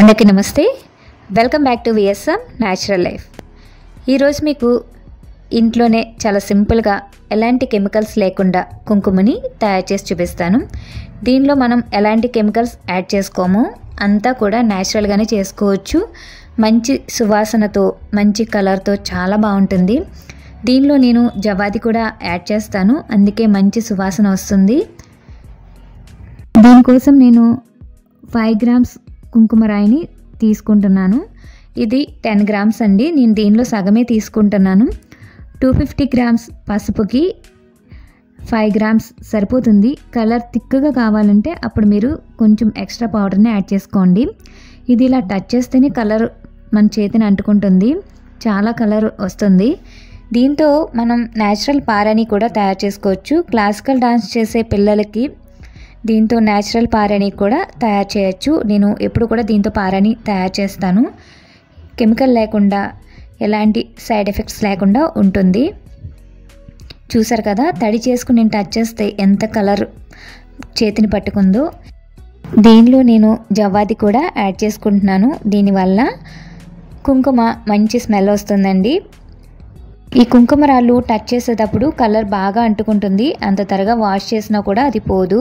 అందరికీ నమస్తే. Welcome back to VSM natural life. ఈరోజు మీకు ఇంట్లోనే చాలా సింపుల్గా ఎలాంటి కెమికల్స్ లేకుండా కుంకుమని తయారు చేసి చూపిస్తాను. దీనిలో మనం ఎలాంటి కెమికల్స్ యాడ్ చేసుకోమో అంతా కూడా న్యాచురల్గానే చేసుకోవచ్చు. మంచి సువాసనతో మంచి కలర్తో చాలా బాగుంటుంది. దీనిలో నేను జవాది కూడా యాడ్ చేస్తాను, అందుకే మంచి సువాసన వస్తుంది. దీనికోసం నేను 5 గ్రామ్స్ కుంకుమ రాయిని తీసుకుంటున్నాను. ఇది 10 గ్రామ్స్ అండి. నేను దీనిలో సగమే తీసుకుంటున్నాను. 250 గ్రామ్స్ పసుపుకి 5 గ్రామ్స్ సరిపోతుంది. కలర్ థిక్గా కావాలంటే అప్పుడు మీరు కొంచెం ఎక్స్ట్రా పౌడర్ని యాడ్ చేసుకోండి. ఇది ఇలా టచ్ చేస్తేనే కలర్ మన చేతిని అంటుకుంటుంది, చాలా కలర్ వస్తుంది. దీంతో మనం న్యాచురల్ పారాని కూడా తయారు చేసుకోవచ్చు. క్లాసికల్ డాన్స్ చేసే పిల్లలకి దీంతో న్యాచురల్ పారాని కూడా తయారు చేయొచ్చు. నేను ఎప్పుడు కూడా దీంతో పారాని తయారు చేస్తాను. కెమికల్ లేకుండా ఎలాంటి సైడ్ ఎఫెక్ట్స్ లేకుండా ఉంటుంది. చూసారు కదా, తడి చేసుకుని నేను టచ్ చేస్తే ఎంత కలర్ చేతిని పట్టుకుందో. దీనిలో నేను జవాది కూడా యాడ్ చేసుకుంటున్నాను. దీనివల్ల కుంకుమ మంచి స్మెల్ వస్తుందండి. ఈ కుంకుమ రాళ్ళు టచ్ చేసేటప్పుడు కలర్ బాగా అంటుకుంటుంది. అంత త్వరగా వాష్ చేసినా కూడా అది పోదు.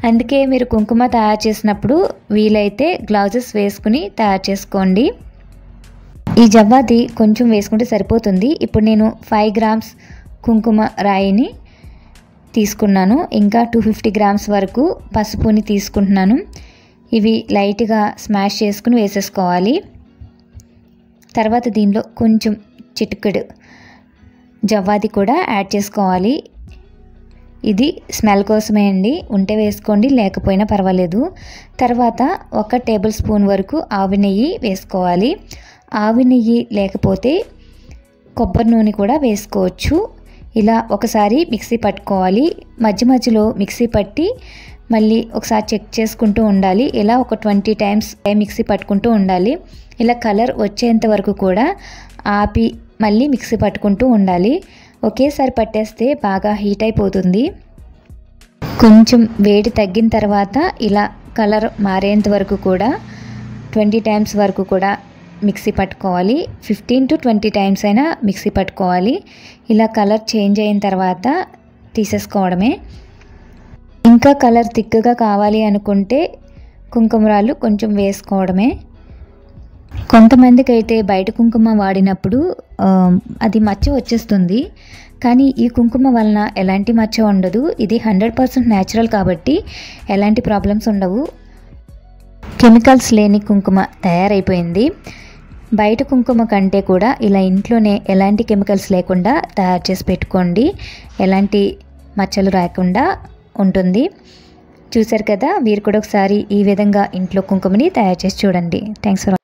అందుకే మీరు కుంకుమ తయారు చేసినప్పుడు వీలైతే గ్లౌజెస్ వేసుకుని తయారు చేసుకోండి. ఈ జవ్వాది కొంచెం వేసుకుంటే సరిపోతుంది. ఇప్పుడు నేను 5 గ్రామ్స్ కుంకుమ రాయిని తీసుకున్నాను. ఇంకా 250 గ్రామ్స్ వరకు పసుపుని తీసుకుంటున్నాను. ఇవి లైట్గా స్మాష్ చేసుకుని వేసేసుకోవాలి. తర్వాత దీనిలో కొంచెం చిటికెడు జవ్వాది కూడా యాడ్ చేసుకోవాలి. ఇది స్మెల్ కోసమే అండి, ఉంటే వేసుకోండి, లేకపోయినా పర్వాలేదు. తర్వాత 1 టేబుల్ స్పూన్ వరకు ఆవు నెయ్యి వేసుకోవాలి. ఆవు నెయ్యి లేకపోతే కొబ్బరి నూనె కూడా వేసుకోవచ్చు. ఇలా ఒకసారి మిక్సీ పట్టుకోవాలి. మధ్య మధ్యలో మిక్సీ పట్టి మళ్ళీ ఒకసారి చెక్ చేసుకుంటూ ఉండాలి. ఇలా ఒక 20 టైమ్స్ మిక్సీ పట్టుకుంటూ ఉండాలి. ఇలా కలర్ వచ్చేంత వరకు కూడా ఆపి మళ్ళీ మిక్సీ పట్టుకుంటూ ఉండాలి. ఒకేసారి పట్టేస్తే బాగా హీట్ అయిపోతుంది. కొంచెం వేడి తగ్గిన తర్వాత ఇలా కలర్ మారేంత వరకు కూడా 20 టైమ్స్ వరకు కూడా మిక్సీ పట్టుకోవాలి. 15 to 20 టైమ్స్ అయినా మిక్సీ పట్టుకోవాలి. ఇలా కలర్ చేంజ్ అయిన తర్వాత తీసేసుకోవడమే. ఇంకా కలర్ థిక్గా కావాలి అనుకుంటే కుంకుమరాలు కొంచెం వేసుకోవడమే. కొంతమందికి అయితే బయట కుంకుమ వాడినప్పుడు అది మచ్చ వచ్చేస్తుంది, కానీ ఈ కుంకుమ వలన ఎలాంటి మచ్చ ఉండదు. ఇది 100% న్యాచురల్ కాబట్టి ఎలాంటి ప్రాబ్లమ్స్ ఉండవు. కెమికల్స్ లేని కుంకుమ తయారైపోయింది. బయట కుంకుమ కంటే కూడా ఇలా ఇంట్లోనే ఎలాంటి కెమికల్స్ లేకుండా తయారు చేసి పెట్టుకోండి. ఎలాంటి మచ్చలు రాకుండా ఉంటుంది. చూసారు కదా, మీరు కూడా ఒకసారి ఈ విధంగా ఇంట్లో కుంకుమని తయారు చేసి చూడండి. Thanks for